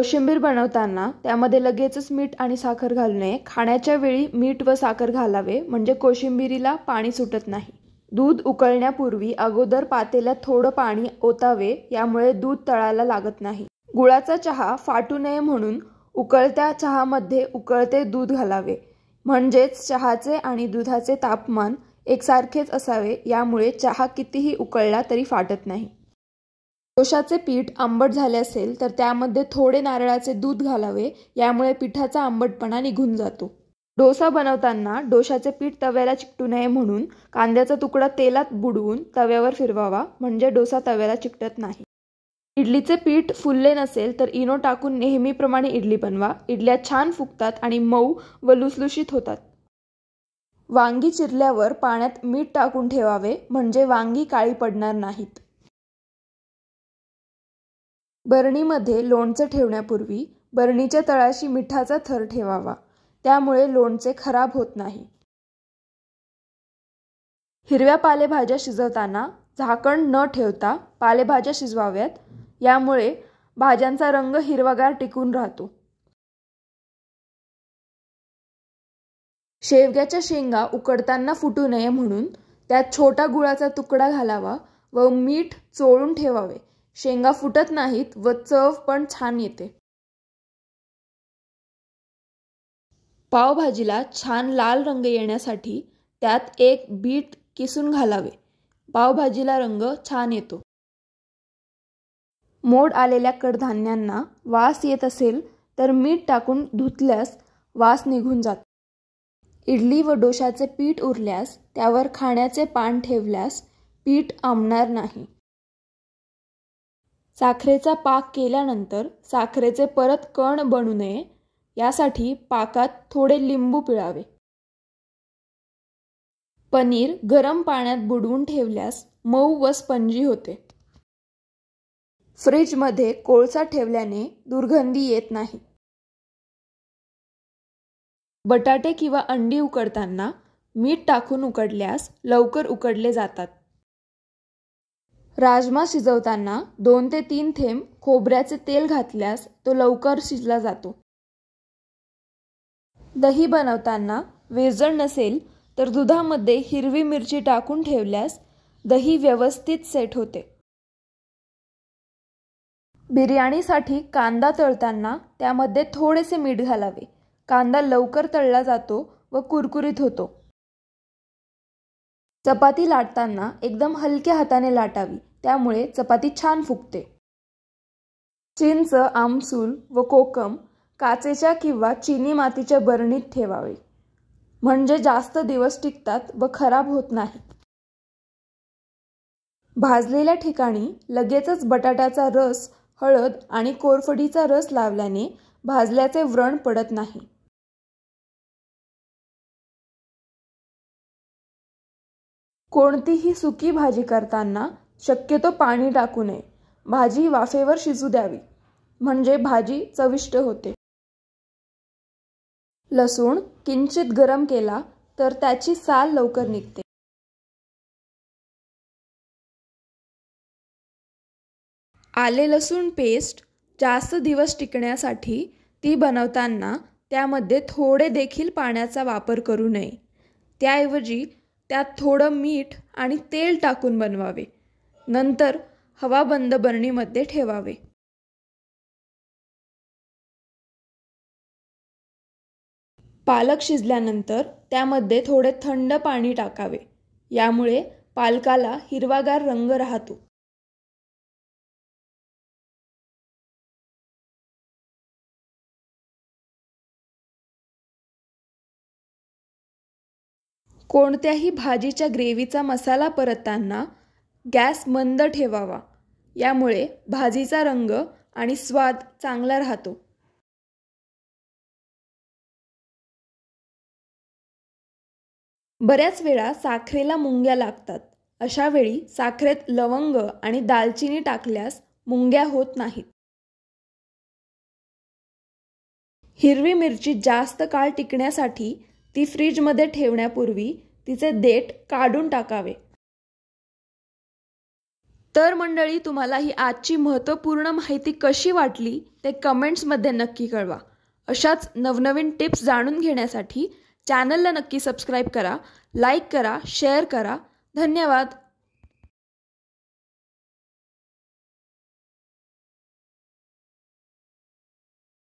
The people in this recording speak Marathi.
कोशिंबीर बनवताना त्यामध्ये लगेचच मीठ आणि साखर घालू नये। खाण्याच्या वेळी मीठ व साखर घालावे म्हणजे कोशिंबीरीला पाणी सुटत नाही। दूध उकळण्यापूर्वी अगोदर पातेल्यात थोडं पाणी ओतावे, यामुळे दूध तळाला लागत नाही। गुळाचा चहा फाटू नये म्हणून उकळत्या चहामध्ये उकळते दूध घालावे, म्हणजेच चहाचे आणि दुधाचे तापमान एकसारखेच असावे, यामुळे चहा कितीही उकळला तरी फाटत नाही। डोशाचे पीठ आंबट झाले असेल तर त्यामध्ये थोडे नारळाचे दूध घालावे, यामुळे पिठाचा आंबटपणा निघून जातो। डोसा बनवताना डोशाचे पीठ तव्याला चिकटू नये म्हणून कांद्याचा तुकडा तेलात बुडवून तव्यावर फिरवावा, म्हणजे डोसा तव्याला चिकटत नाही। इडलीचे पीठ फुलले नसेल तर इनो टाकून नेहमीप्रमाणे इडली बनवा। इडल्या छान फुगतात आणि मऊ व लुसलुशीत होतात। वांगी चिरल्यावर पाण्यात मीठ टाकून ठेवावे, म्हणजे वांगी काळी पडणार नाहीत। बरणीमध्ये लोणचे ठेवण्यापूर्वी बरणीच्या तळाशी मिठाचा थर ठेवावा, त्यामुळे लोणचे खराब होत नाही। हिरव्या पालेभाज्या शिजवताना झाकण न ठेवता पालेभाज्या शिजवाव्यात, यामुळे भाज्यांचा रंग हिरवागार टिकून राहतो। शेवग्याच्या शेंगा उकडताना फुटू नये म्हणून त्यात छोटा गुळाचा तुकडा घालावा व मीठ चोळून ठेवावे। शेंगा फुटत नाहीत व चव पण छान येते। पावभाजीला छान लाल रंग येण्यासाठी त्यात एक बीट किसून घालावे, पावभाजीला रंग छान येतो। मोड आलेल्या कडधान्यांना वास येत असेल तर मीठ टाकून धुतल्यास वास निघून जातो। इडली व डोशाचे पीठ उरल्यास त्यावर खाण्याचे पान ठेवल्यास पीठ आंबणार नाही। साखरेचा पाक केल्यानंतर साखरेचे परत कण बनू नये, यासाठी पाकात थोडे लिंबू पिळावे। पनीर गरम पाण्यात बुडवून ठेवल्यास मऊ व स्पंजी होते। फ्रीजमध्ये कोळसा ठेवल्याने दुर्गंधी येत नाही। बटाटे किंवा अंडी उकडताना मीठ टाकून उकडल्यास लवकर उकडले जातात। राजमा शिजवताना 2 ते 3 थेंब खोबऱ्याचे तेल घातल्यास तो लवकर शिजला जातो। दही बनवताना विरजण नसेल तर दुधामध्ये हिरवी मिरची टाकून ठेवल्यास दही व्यवस्थित सेट होते। बिर्याणीसाठी कांदा तळताना त्यामध्ये थोडेसे मीठ घालावे, कांदा लवकर तळला जातो व कुरकुरीत होतो। चपाती लाटताना एकदम हलक्या हाताने लाटावी, त्यामुळे चपाती छान फुगते। चिंच, आमसूल व कोकम काचेच्या किंवा चिनी मातीच्या बरणीत ठेवावे, म्हणजे जास्त दिवस टिकतात व खराब होत नाही। भाजलेल्या ठिकाणी लगेचच बटाट्याचा रस, हळद आणि कोरफडीचा रस लावल्याने भाजल्याचे व्रण पडत नाही। कोणतीही सुकी भाजी करताना शक्यतो पाणी टाकू नये, भाजी वाफेवर शिजू द्यावी, म्हणजे भाजी चविष्ट होते। लसूण किंचित गरम केला तर त्याची साल लवकर निघते। आले लसूण पेस्ट जास्त दिवस टिकण्यासाठी ती बनवताना त्यामध्ये थोडे देखील पाण्याचा वापर करू नये, त्याऐवजी त्यात थोडं मीठ आणि तेल टाकून बनवावे, नंतर हवाबंद बरणीमध्ये ठेवावे। पालक शिजल्यानंतर त्यामध्ये थोडे थंड पाणी टाकावे, यामुळे पालकाला हिरवागार रंग राहतो। कोणत्याही भाजीच्या ग्रेव्हीचा मसाला परतताना गॅस मंद ठेवावा, यामुळे भाजीचा रंग आणि स्वाद चांगला राहतो। बऱ्याच वेळा साखरेला मुंग्या लागतात, अशा वेळी साखरेत लवंग आणि दालचिनी टाकल्यास मुंग्या होत नाहीत। हिरवी मिरची जास्त काळ टिकण्यासाठी ती फ्रीजमध्ये ठेवण्यापूर्वी तिचे देठ काढून टाकावे। तर मंडळी, तुम्हाला ही आजची महत्त्वपूर्ण माहिती कशी वाटली ते कमेंट्समध्ये नक्की कळवा. अशाच नवनवीन टिप्स जाणून घेण्यासाठी चॅनलला नक्की सबस्क्राईब करा, लाईक करा, शेअर करा. धन्यवाद.